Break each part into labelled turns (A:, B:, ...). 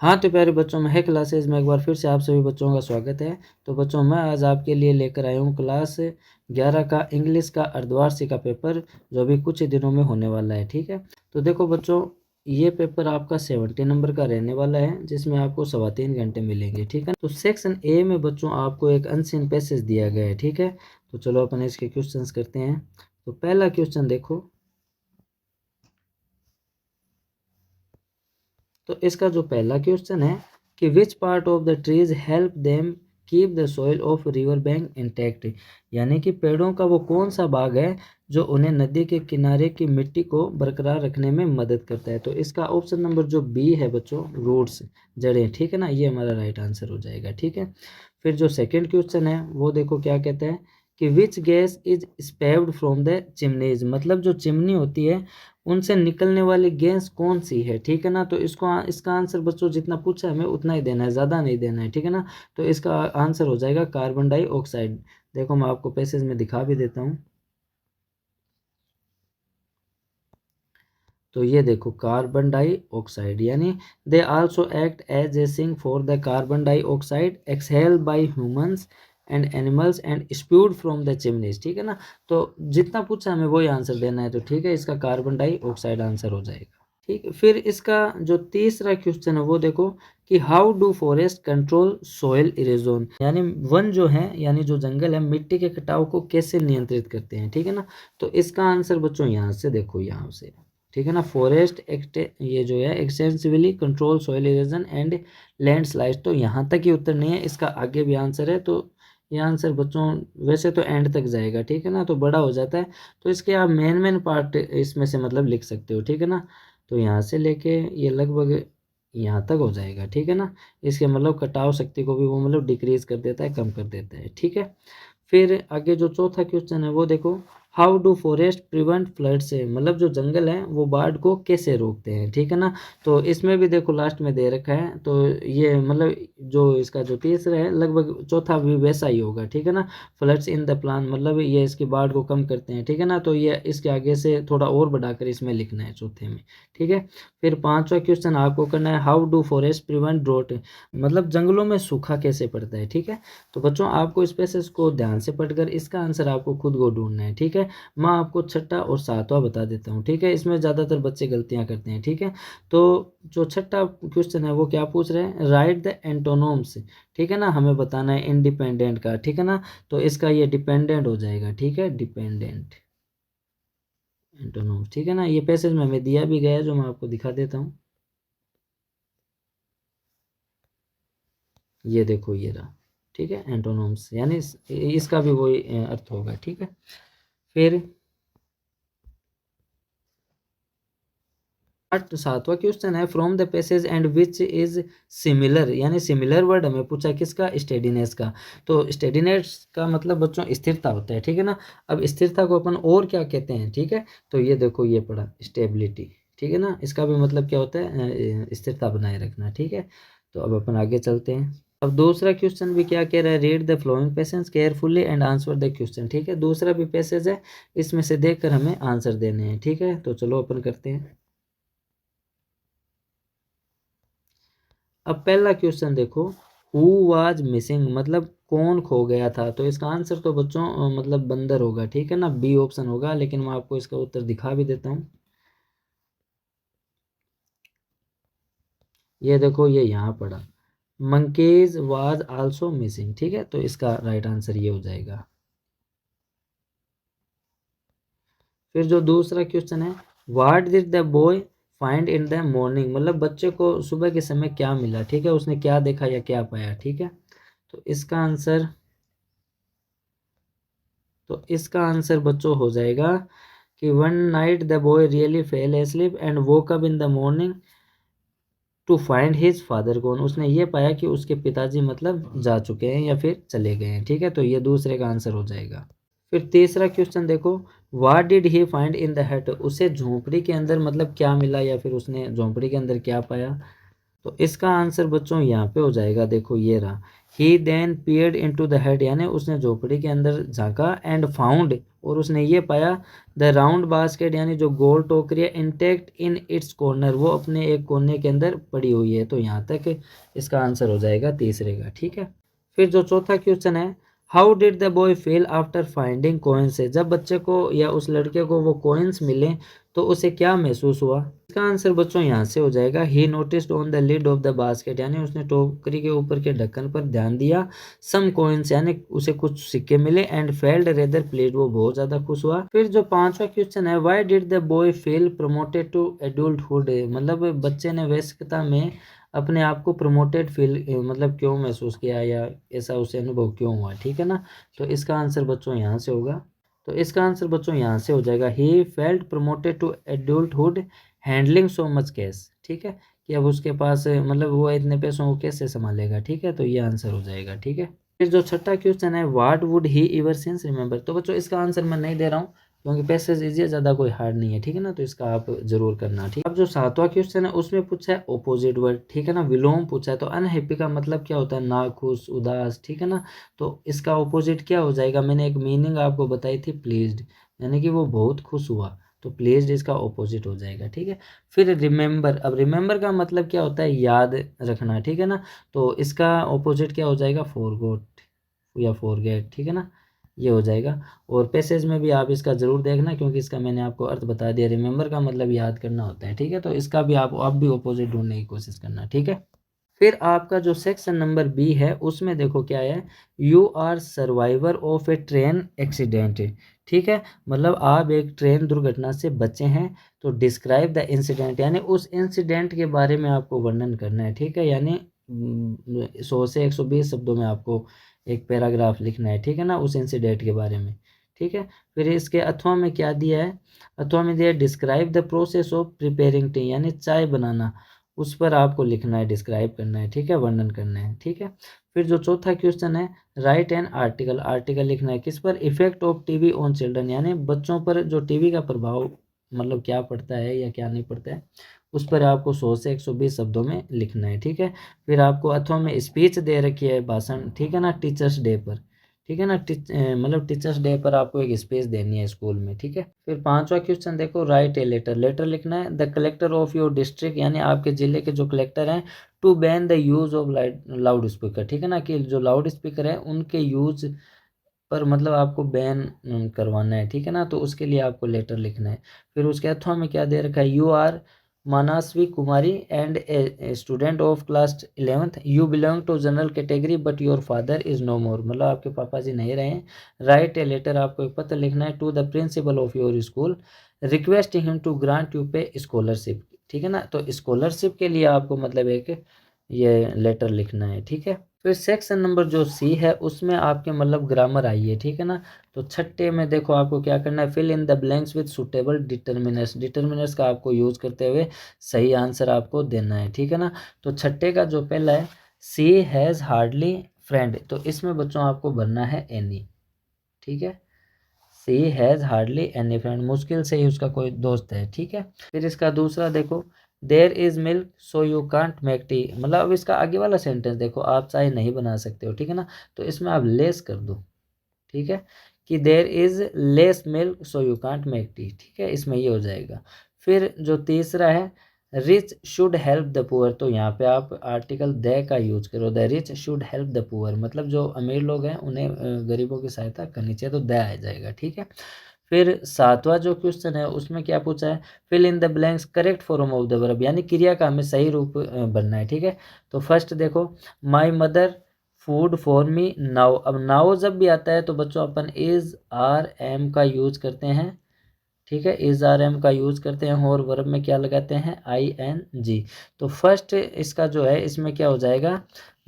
A: हाँ तो प्यारे बच्चों, मैं है क्लासेज में एक बार फिर से आप सभी बच्चों का स्वागत है। तो बच्चों, मैं आज आपके लिए लेकर आया हूँ क्लास 11 का इंग्लिश का अर्धवार्षिक का पेपर, जो अभी कुछ ही दिनों में होने वाला है। ठीक है, तो देखो बच्चों, ये पेपर आपका 70 नंबर का रहने वाला है, जिसमें आपको 3.25 घंटे मिलेंगे। ठीक है, तो सेक्शन ए में बच्चों आपको एक अनसीन पैसेज दिया गया है। ठीक है, तो चलो अपन इसके क्वेश्चन करते हैं। तो पहला क्वेश्चन देखो, तो इसका जो पहला क्वेश्चन है कि which part of the trees help them keep the soil of river bank intact, यानी कि पेड़ों का वो कौन सा भाग है जो उन्हें नदी के किनारे की मिट्टी को बरकरार रखने में मदद करता है। तो इसका ऑप्शन नंबर जो बी है बच्चों, रूट्स, जड़ें। ठीक है ना, ये हमारा राइट आंसर हो जाएगा। ठीक है, फिर जो सेकंड क्वेश्चन है वो देखो क्या कहता है कि which gas is spewed from the chimneys, मतलब जो चिमनी होती है उनसे निकलने वाली गैस कौन सी है। ठीक है ना, तो इसका आंसर बच्चों जितना पूछा है हमें उतना ही देना है, ज़्यादा नहीं देना है। ठीक है ना, तो इसका आंसर हो जाएगा कार्बन डाइऑक्साइड। देखो मैं आपको पैसेज में दिखा भी देता हूँ। तो ये देखो कार्बन डाइऑक्साइड, यानी they also act as a sink for the carbon dioxide exhale by humans and animals and spewed from the chimneys. ठीक है ना, तो जितना पूछा हमें वही आंसर देना है। तो ठीक है, इसका कार्बन डाइऑक्साइड आंसर हो जाएगा। ठीक है, फिर इसका जो तीसरा क्वेश्चन है वो देखो कि how do forest control soil erosion, यानी वन जो है, यानी जो जंगल है, मिट्टी के कटाव को कैसे नियंत्रित करते हैं। ठीक है ना, तो इसका आंसर बच्चों यहाँ से देखो, यहाँ से। ठीक है ना, फॉरेस्ट ये जो है extensively control soil erosion and landslide. तो यहाँ तक ही उत्तर नहीं है, इसका आगे भी आंसर है। तो ये आंसर बच्चों वैसे तो एंड तक जाएगा। ठीक है ना, तो बड़ा हो जाता है, तो इसके आप मेन मेन पार्ट इसमें से मतलब लिख सकते हो। ठीक है ना, तो यहाँ से लेके ये लगभग यहाँ तक हो जाएगा। ठीक है ना, इसके मतलब कटाव शक्ति को भी वो मतलब डिक्रीज कर देता है, कम कर देता है। ठीक है, फिर आगे जो चौथा क्वेश्चन है वो देखो, how do forest prevent flood से, मतलब जो जंगल है वो बाढ़ को कैसे रोकते हैं। ठीक है ना, तो इसमें भी देखो लास्ट में दे रखा है, तो ये मतलब जो इसका जो तीसरा है लगभग चौथा भी वैसा ही होगा। ठीक है ना, फ्लड्स इन द प्लान, मतलब ये इसकी बाढ़ को कम करते हैं। ठीक है ना, तो ये इसके आगे से थोड़ा और बढ़ाकर इसमें लिखना है चौथे में। ठीक है, फिर पांचवा क्वेश्चन आपको करना है, how do forest prevent draught, मतलब जंगलों में सूखा कैसे पड़ता है। ठीक है, तो बच्चों आपको इस पैसेज को ध्यान से पढ़कर इसका आंसर आपको खुद को ढूंढना है। ठीक है, मैं आपको छठा और सातवां बता देता हूँ। ठीक है, इसमें ज़्यादातर बच्चे गलतियाँ करते हैं। ठीक है, तो जो छठा क्वेश्चन है वो क्या पूछ रहे हैं, राइट द एंटोनोम्स। ठीक है ना, हमें बताना है इंडिपेंडेंट का। ठीक है ना, तो इसका ये डिपेंडेंट हो जाएगा। ठीक है, डिपेंडेंट एंटोनोम्स। ठीक है ना, ये पैसेज में हमें दिया भी गया है, जो मैं आपको दिखा देता हूँ। ये देखो ये रहा। ठीक है, एंटोनोम्स, यानी इसका भी वही अर्थ होगा। ठीक है, फिर सातवां क्वेश्चन है, from the passage and which is similar, यानी सिमिलर वर्ड हमें पूछा किसका, स्टेडीनेस का। तो स्टेडीनेस का मतलब बच्चों स्थिरता होता है। ठीक है ना, अब स्थिरता को अपन और क्या कहते हैं। ठीक है, तो ये देखो ये पढ़ा स्टेबिलिटी। ठीक है ना, इसका भी मतलब क्या होता है, स्थिरता बनाए रखना। ठीक है, तो अब अपन आगे चलते हैं। अब दूसरा क्वेश्चन भी क्या कह रहा है, read the flowing passage carefully and answer the question. ठीक है, दूसरा भी पैसेज है, इसमें से देखकर हमें आंसर देने हैं। ठीक है, तो चलो अपन करते हैं। अब पहला क्वेश्चन देखो, हु वाज मिसिंग, मतलब कौन खो गया था। तो इसका आंसर तो बच्चों मतलब बंदर होगा। ठीक है ना, बी ऑप्शन होगा, लेकिन मैं आपको इसका उत्तर दिखा भी देता हूँ। ये देखो ये यहाँ पड़ा, मंकीज वाज आल्सो मिसिंग। ठीक है, तो इसका राइट आंसर ये हो जाएगा। फिर जो दूसरा क्वेश्चन है, what did the boy find in the morning, मतलब बच्चे को सुबह के समय क्या मिला। ठीक है, उसने क्या देखा या क्या पाया। ठीक है, तो इसका आंसर बच्चों हो जाएगा कि one night the boy really fell asleep and woke up in the morning to find his father gone, उसने ये पाया कि उसके पिताजी मतलब जा चुके हैं या फिर चले गए हैं। ठीक है, तो ये दूसरे का आंसर हो जाएगा। फिर तीसरा क्वेश्चन देखो, what did he find in the हट, उसे झोंपड़ी के अंदर मतलब क्या मिला या फिर उसने झोंपड़ी के अंदर क्या पाया। तो इसका आंसर बच्चों यहाँ पे हो जाएगा, देखो ये रहा। ही देन पीयर्ड इनटू द हेड, यानी उसने झोपड़ी के अंदर झांका, एंड फाउंड, और उसने ये पाया, द राउंड बास्केट, यानी जो गोल टोकरी है, इंटैक्ट इन इट्स कॉर्नर, वो अपने एक कोने के अंदर पड़ी हुई है। तो यहाँ तक इसका आंसर हो जाएगा तीसरे का, ठीक है। फिर जो चौथा क्वेश्चन है, how did the boy feel after finding coins, जब बच्चे को या उस लड़के को वो कॉइन्स मिले तो उसे क्या महसूस हुआ। इसका आंसर बच्चों यहाँ से हो जाएगा, he noticed on the lid of the basket, यानी उसने टोकरी के ऊपर के ढक्कन पर ध्यान दिया, सम कॉइन्स, यानी उसे कुछ सिक्के मिले, एंड फेल्ड रेदर प्लीज्ड, वो बहुत ज्यादा खुश हुआ। फिर जो पांचवा क्वेश्चन है, why did the boy feel promoted to adulthood, मतलब बच्चे ने वयस्कता में अपने आप को प्रमोटेड फील मतलब क्यों महसूस किया, या ऐसा उसे अनुभव क्यों हुआ, ठीक है ना। तो इसका आंसर बच्चों यहाँ से होगा, तो इसका आंसर बच्चों यहाँ से हो जाएगा, he felt promoted to adulthood handling so much cash, ठीक है, कि अब उसके पास मतलब वो इतने पैसों को कैसे संभालेगा, ठीक है। तो ये आंसर हो जाएगा, ठीक है। फिर जो छठा क्वेश्चन है, what would he ever since remember, तो बच्चों इसका आंसर मैं नहीं दे रहा हूँ क्योंकि पैसेज इजी है, ज़्यादा कोई हार्ड नहीं है, ठीक है ना। तो इसका आप जरूर करना, ठीक। अब जो सातवां क्वेश्चन है उसमें पूछा है ऑपोजिट वर्ड, ठीक है ना, विलोम पूछा है। तो अनहैप्पी का मतलब क्या होता है, नाखुश, उदास, ठीक है ना। तो इसका ऑपोजिट क्या हो जाएगा, मैंने एक मीनिंग आपको बताई थी, प्लीज्ड, यानी कि वो बहुत खुश हुआ, तो प्लेज्ड इसका ऑपोजिट हो जाएगा, ठीक है। फिर रिमेंबर, अब रिमेंबर का मतलब क्या होता है, याद रखना, ठीक है ना। तो इसका ऑपोजिट क्या हो जाएगा, फॉरगॉट या फॉरगेट, ठीक है ना, ये हो जाएगा। और पैसेज में भी आप इसका ज़रूर देखना क्योंकि इसका मैंने आपको अर्थ बता दिया, रिमेंबर का मतलब याद करना होता है, ठीक है। तो इसका भी आप भी ऑपोजिट ढूंढने की कोशिश करना, ठीक है। फिर आपका जो सेक्शन नंबर बी है उसमें देखो क्या है, you are survivor of a train accident, ठीक है, मतलब आप एक ट्रेन दुर्घटना से बचे हैं। तो डिस्क्राइब द इंसिडेंट, यानी उस इंसिडेंट के बारे में आपको वर्णन करना है, ठीक है, यानी 100 से 120 शब्दों में आपको एक पैराग्राफ लिखना है, ठीक है ना, उस इंसिडेंट के बारे में, ठीक है। फिर इसके अथवा में क्या दिया है, अथवा में दिया है describe the process of preparing T, यानी चाय बनाना, उस पर आपको लिखना है, डिस्क्राइब करना है, ठीक है, वर्णन करना है, ठीक है। फिर जो चौथा क्वेश्चन है, राइट एन आर्टिकल, आर्टिकल लिखना है किस पर, effect of TV on children, यानी बच्चों पर जो टीवी का प्रभाव मतलब क्या पड़ता है या क्या नहीं पड़ता है, उस पर आपको 100 से 120 शब्दों में लिखना है, ठीक है। फिर आपको अथवा में स्पीच दे रखी है, भाषण, ठीक है ना, टीचर्स डे पर, ठीक है ना, मतलब टीचर्स डे पर आपको एक स्पीच देनी है स्कूल में, ठीक है। फिर पांचवा क्वेश्चन देखो, राइट ए लेटर, लेटर लिखना है the collector of your district, यानी आपके जिले के जो कलेक्टर हैं, to ban the use of loud speaker, ठीक है ना, कि जो लाउड स्पीकर है उनके यूज पर मतलब आपको बैन करवाना है, ठीक है ना। तो उसके लिए आपको लेटर लिखना है। फिर उसके अथवा में क्या दे रखा है, you are Mansvi Kumari and a student of class 11th, you belong to general category but your father is no more, मतलब आपके पापा जी नहीं रहे हैं। राइट ए लेटर, आपको एक पत्र लिखना है to the principal of your school requesting him to grant you pay scholarship, ठीक है ना। तो स्कॉलरशिप के लिए आपको मतलब एक ये लेटर लिखना है, ठीक है। फिर सेक्शन नंबर जो सी है उसमें आपके मतलब ग्रामर आई है, ठीक है ना। तो छठे में देखो आपको क्या करना है, fill in the blanks with suitable determiners, determiners का आपको यूज करते हुए सही आंसर आपको देना है, ठीक है ना। तो छठे का जो पहला है, सी हैज़ हार्डली फ्रेंड, तो इसमें बच्चों आपको भरना है एनी, ठीक है। सी हैज़ हार्डली एनी फ्रेंड, मुश्किल से ही उसका कोई दोस्त है, ठीक है। फिर इसका दूसरा देखो, there is milk so you can't make tea, मतलब अब इसका आगे वाला सेंटेंस देखो, आप चाय नहीं बना सकते हो, ठीक है ना। तो इसमें आप लेस कर दो, ठीक है, कि there is less milk so you can't make tea, ठीक है, इसमें ये हो जाएगा। फिर जो तीसरा है, rich should help the poor, तो यहाँ पे आप आर्टिकल द का यूज करो, the rich should help the poor, मतलब जो अमीर लोग हैं उन्हें गरीबों की सहायता करनी चाहिए, तो द आ जाएगा, ठीक है। फिर सातवां जो क्वेश्चन है उसमें क्या पूछा है, fill in the blanks correct form of the verb, यानी क्रिया का हमें सही रूप भरना है, ठीक है। तो फर्स्ट देखो, my mother food for me now, अब नाउ जब भी आता है तो बच्चों अपन इज आर एम का यूज करते हैं, ठीक है, इज आर एम का यूज करते हैं, और वर्ब में क्या लगाते हैं, आई एन जी। तो फर्स्ट इसका जो है इसमें क्या हो जाएगा,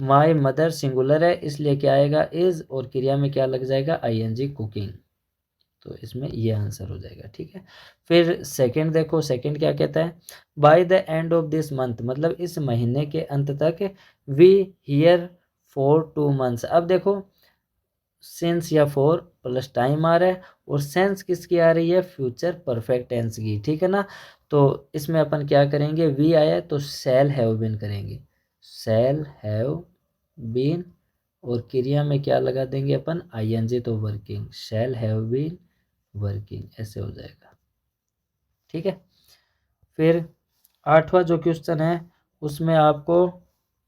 A: माई मदर सिंगुलर है इसलिए क्या आएगा इज, और क्रिया में क्या लग जाएगा, आई एन जी कुकिंग, तो इसमें ये आंसर हो जाएगा, ठीक है। फिर सेकंड देखो, सेकंड क्या कहता है, by the end of this month, मतलब इस महीने के अंत तक, वी हियर फॉर 2 months, अब देखो सिंस या फॉर प्लस टाइम आ रहा है, और सेंस किसकी आ रही है, फ्यूचर परफेक्ट टेंस की, ठीक है ना। तो इसमें अपन क्या करेंगे, वी आया तो शैल हैव बीन करेंगे, शैल हैव बीन, और क्रिया में क्या लगा देंगे अपन, आईएनजी, तो working, shall have been working, ऐसे हो जाएगा। ठीक है। फिर 8वां जो क्वेश्चन है उसमें आपको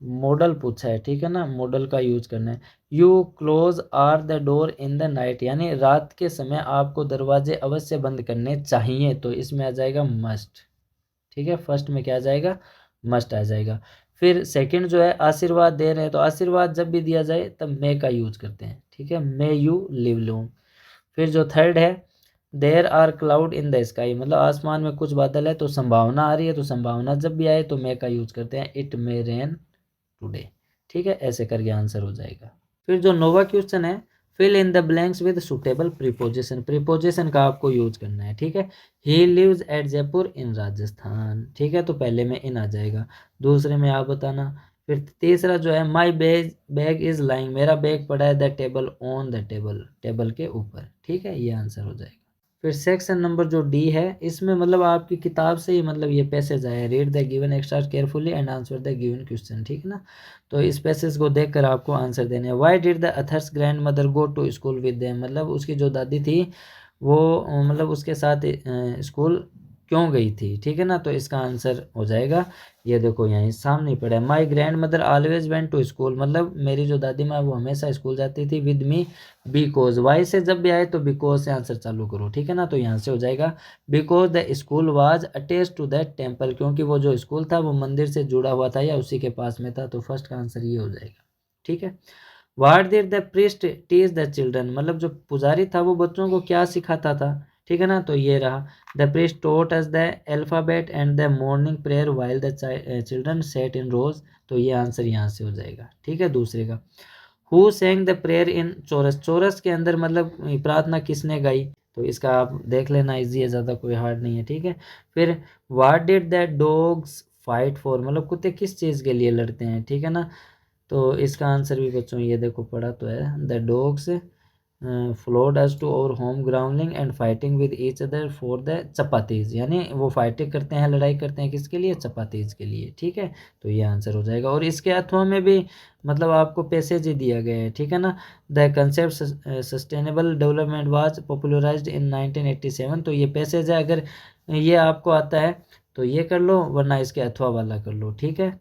A: मॉडल पूछा है, ठीक है ना, मॉडल का यूज करना है। You close are the door in the night, यानी रात के समय आपको दरवाजे अवश्य बंद करने चाहिए, तो इसमें आ जाएगा मस्ट। ठीक है, फर्स्ट में क्या आ जाएगा, मस्ट आ जाएगा। फिर सेकंड जो है आशीर्वाद दे रहे हैं, तो आशीर्वाद जब भी दिया जाए तब मे का यूज करते हैं। ठीक है, मे यू लिव लॉन्ग। फिर जो थर्ड है there are cloud in the sky, मतलब आसमान में कुछ बादल है तो संभावना आ रही है, तो संभावना जब भी आए तो मे का यूज करते हैं, इट मे रेन टुडे। ठीक है, ऐसे करके आंसर हो जाएगा। फिर जो नोवा क्वेश्चन है, fill in the blanks with suitable preposition, preposition का आपको यूज करना है। ठीक है, he lives at Jaipur in Rajasthan. ठीक है, तो पहले में इन आ जाएगा, दूसरे में आप बताना। फिर तीसरा जो है my bag bag is lying, मेरा बैग पड़ा है the table on the table, table के ऊपर। ठीक है, ये आंसर हो जाएगा। फिर सेक्शन नंबर जो डी है, इसमें मतलब आपकी किताब से ही मतलब ये पैसेज आया, read the given extra carefully and answer the given question. ठीक है ना, तो इस पैसेज को देखकर आपको आंसर देने हैं। Why did the author's grand mother go to school with them, मतलब उसकी जो दादी थी वो मतलब उसके साथ स्कूल क्यों गई थी। ठीक है ना, तो इसका आंसर हो जाएगा, ये देखो यहीं सामने ही पड़ा है, my grand mother always went to school, मतलब मेरी जो दादी माँ वो हमेशा स्कूल जाती थी, विद मी बिकॉज, वाई से जब भी आए तो बिकॉज से आंसर चालू करो। ठीक है ना, तो यहाँ से हो जाएगा because the school was attach to that temple, क्योंकि वो जो स्कूल था वो मंदिर से जुड़ा हुआ था या उसी के पास में था, तो फर्स्ट का आंसर ये हो जाएगा। ठीक है, what did the priest teach the children, मतलब जो पुजारी था वो बच्चों को क्या सिखाता था। ठीक है ना, तो ये रहा, the priest taught us the alphabet and the morning prayer while the children sat in rows, तो ये आंसर यहाँ से हो जाएगा। ठीक है, दूसरे का हु सेंग द प्रेयर इन चोरस, चोरस के अंदर मतलब प्रार्थना किसने गाई, तो इसका आप देख लेना, इजी है, ज़्यादा कोई हार्ड नहीं है। ठीक है, फिर what did the dogs fight for, मतलब कुत्ते किस चीज़ के लिए लड़ते हैं। ठीक है ना, तो इसका आंसर भी बच्चों ये देखो पढ़ा तो है, the dogs followed us to our home growling and fighting with each other for the chapatis, यानी वो फाइटिंग करते हैं, लड़ाई करते हैं किसके लिए, चपातीज के लिए। ठीक है, तो ये आंसर हो जाएगा। और इसके अथवा में भी मतलब आपको पैसेज ही दिया गया है। ठीक है ना, the concept sustainable development was popularised in 1987, तो ये पैसेज है, अगर ये आपको आता है तो ये कर लो, वरना इसके अथवा वाला कर लो। ठीक है,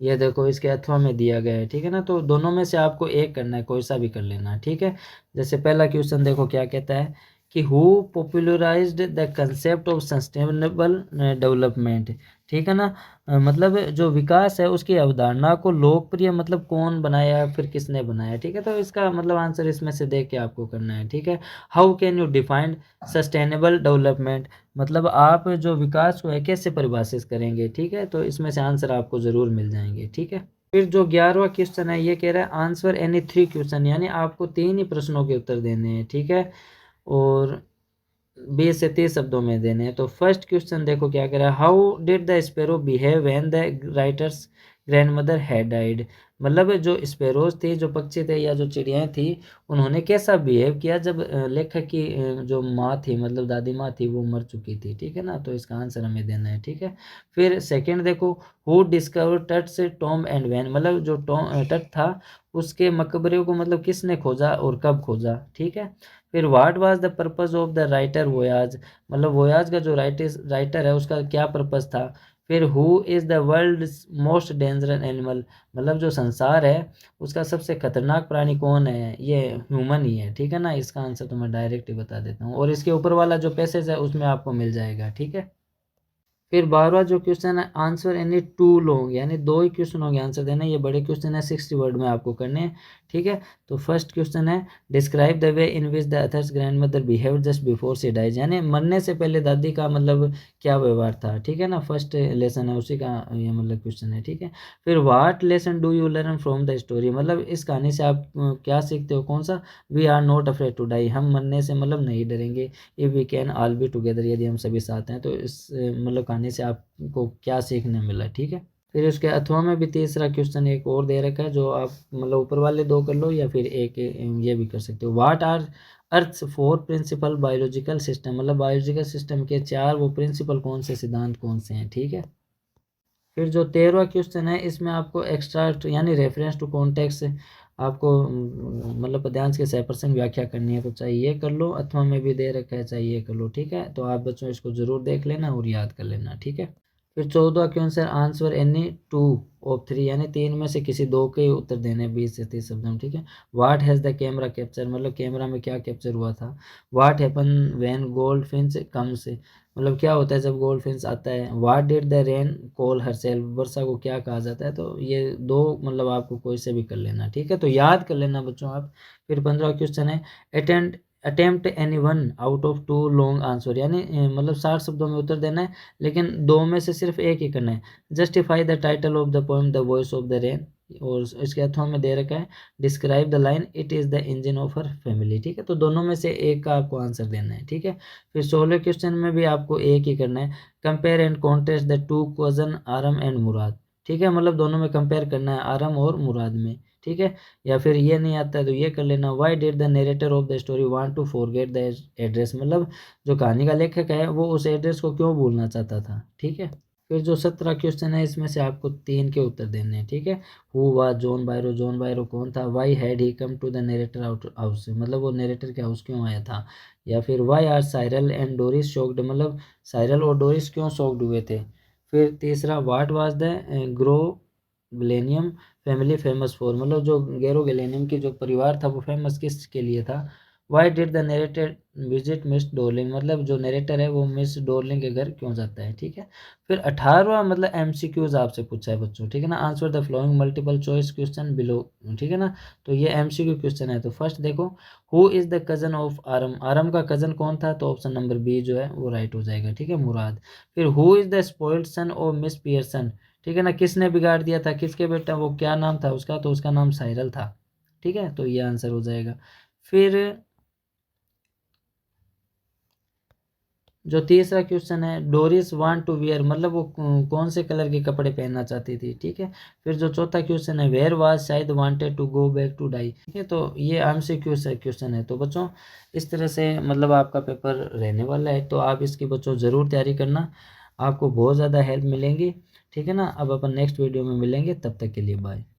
A: ये देखो इसके अथवा में दिया गया है। ठीक है ना, तो दोनों में से आपको एक करना है, कोई सा भी कर लेना है। ठीक है, जैसे पहला क्वेश्चन देखो क्या कहता है कि who popularised the concept of sustainable development. ठीक है ना, मतलब जो विकास है उसकी अवधारणा को लोकप्रिय मतलब कौन बनाया, फिर किसने बनाया। ठीक है, तो इसका मतलब आंसर इसमें से देख के आपको करना है। ठीक है, how can you define sustainable development, मतलब आप जो विकास को है कैसे परिभाषित करेंगे। ठीक है, तो इसमें से आंसर आपको ज़रूर मिल जाएंगे। ठीक है, फिर जो 11वां क्वेश्चन है ये कह रहा है आंसर एनी 3 क्वेश्चन, यानी आपको 3 ही प्रश्नों के उत्तर देने हैं। ठीक है, और 20 से 30 शब्दों में देने हैं। तो फर्स्ट क्वेश्चन देखो क्या कह रहा है, how did the sparrow behave when the writers grand mother had died, मतलब जो स्पैरोज थे, जो पक्षी थे या जो चिड़ियाँ थी, उन्होंने कैसा बिहेव किया जब लेखक की जो माँ थी, मतलब दादी माँ थी, वो मर चुकी थी। ठीक है ना, तो इसका आंसर हमें देना है। ठीक है, फिर सेकंड देखो who discover Tut's tomb and when, मतलब जो टट था उसके मकबरे को मतलब किसने खोजा और कब खोजा। ठीक है, फिर what was the purpose of the writer voyage, मतलब वोयाज का जो राइटर है उसका क्या पर्पस था। फिर who is the world most dangerous animal, मतलब जो संसार है उसका सबसे खतरनाक प्राणी कौन है, ये ह्यूमन ही है। ठीक है ना, इसका आंसर तो मैं डायरेक्ट ही बता देता हूँ, और इसके ऊपर वाला जो पैसेज है उसमें आपको मिल जाएगा। ठीक है, फिर 12वां जो क्वेश्चन है आंसर एनी 2 लॉन्ग, यानी 2 ही क्वेश्चन होंगे आंसर देना, ये बड़े क्वेश्चन है 60 वर्ड में आपको करने हैं। ठीक है, तो फर्स्ट क्वेश्चन है describe the way in which the author's grand mother behave just before she dies, यानी मरने से पहले दादी का मतलब क्या व्यवहार था। ठीक है ना, फर्स्ट लेसन है उसी का ये मतलब क्वेश्चन है। ठीक है, फिर what lesson do you learn from the story, मतलब इस कहानी से आप क्या सीखते हो, कौन सा, we are not afraid to die, हम मरने से मतलब नहीं डरेंगे, if we can all be together, यदि हम सभी साथ हैं। तो इस मतलब कहानी से आपको क्या सीखने मिला। ठीक है, फिर उसके अथवा में भी तीसरा क्वेश्चन एक और दे रखा है, जो आप मतलब ऊपर वाले 2 कर लो या फिर एक ये भी कर सकते हो। What are earth 4 principal biological system, मतलब बायोलॉजिकल सिस्टम के 4 वो प्रिंसिपल कौन से, सिद्धांत कौन से हैं। ठीक है, फिर जो 13वां क्वेश्चन है, इसमें आपको एक्स्ट्रा यानी रेफरेंस टू कॉन्टेक्स्ट आपको मतलब पद्यांश के 100% व्याख्या करनी है, तो चाहे ये कर लो, अथवा में भी दे रखा है, चाहे ये कर लो, ठीक है। तो आप बच्चों इसको जरूर देख लेना और याद कर लेना, ठीक है। फिर 14वां क्वेश्चन, आंसर एनी 2 ऑफ 3 यानी 3 में से किसी 2 के उत्तर देने 20 से 30 शब्दों में, ठीक है। What has the camera capture, मतलब कैमरा में क्या कैप्चर हुआ था। What happen when goldfinch comes, मतलब क्या होता है जब गोल्ड फिंच आता है। What did the rain call herself, वर्षा को क्या कहा जाता है। तो ये दो मतलब आपको कोई से भी कर लेना, ठीक है, तो याद कर लेना बच्चों आप। फिर 15वां क्वेश्चन है, attend attempt any one out of 2 long answer, यानी मतलब 60 शब्दों में उत्तर देना है, लेकिन 2 में से सिर्फ एक ही करना है। Justify the title of the poem the voice of the rain, और इसके अथवा में दे रखा है describe the line it is the engine of her family, ठीक है। तो दोनों में से एक का आपको आंसर देना है, ठीक है। फिर 16वें क्वेश्चन में भी आपको एक ही करना है, compare and contrast the two cousin Aram and Mourad, ठीक है, मतलब दोनों में कंपेयर करना है आरम और मुराद में, ठीक है। या फिर ये नहीं आता है तो ये कर लेना, why did the narrator of the story want to forget the address, मतलब जो कहानी का लेखक है वो उस एड्रेस को क्यों भूलना चाहता था, ठीक है। फिर जो 17 क्वेश्चन है, इसमें से आपको 3 के उत्तर देने हैं, ठीक है। Who was John Byro, John Byro कौन था। Why had he come to the narrator out house, मतलब वो नरेटर के हाउस क्यों आया था। या फिर why are Cyril and Doris shocked, मतलब साइरल और डोरिस क्यों शॉक्ड हुए थे। फिर तीसरा, what was the Garoghlanian family famous for, मतलब जो गैरो गलेनियम की जो परिवार था वो फेमस किस के लिए था। Why did the narrator visit Miss Dorling, मतलब जो नरेटर है वो मिस डोरलिंग के घर क्यों जाता है, ठीक है। फिर 18वां मतलब एमसीक्यूज आपसे पूछा है बच्चों, ठीक है ना। Answer the flowing multiple choice question below, ठीक है ना। तो ये एमसीक्यू क्वेश्चन है। तो फर्स्ट देखो, who is the cousin of Aram, Aram का कजन कौन था, तो ऑप्शन नंबर बी जो है वो राइट हो जाएगा, ठीक है, मुराद। फिर who is the spoiled son of miss Pearson, ठीक है ना, किसने बिगाड़ दिया था, किसके बेटा, वो क्या नाम था उसका, तो उसका नाम साइरल था, ठीक है, तो ये आंसर हो जाएगा। फिर जो तीसरा क्वेश्चन है, डोरिस वांट टू वियर, मतलब वो कौन से कलर के कपड़े पहनना चाहती थी, ठीक है। फिर जो चौथा क्वेश्चन है, वेयर वाज शायद wanted to go back to die, ठीक है। तो ये एमसीक्यू से क्वेश्चन है। तो बच्चों इस तरह से मतलब आपका पेपर रहने वाला है, तो आप इसकी बच्चों ज़रूर तैयारी करना, आपको बहुत ज़्यादा हेल्प मिलेंगी, ठीक है ना। अब अपन नेक्स्ट वीडियो में मिलेंगे, तब तक के लिए बाय।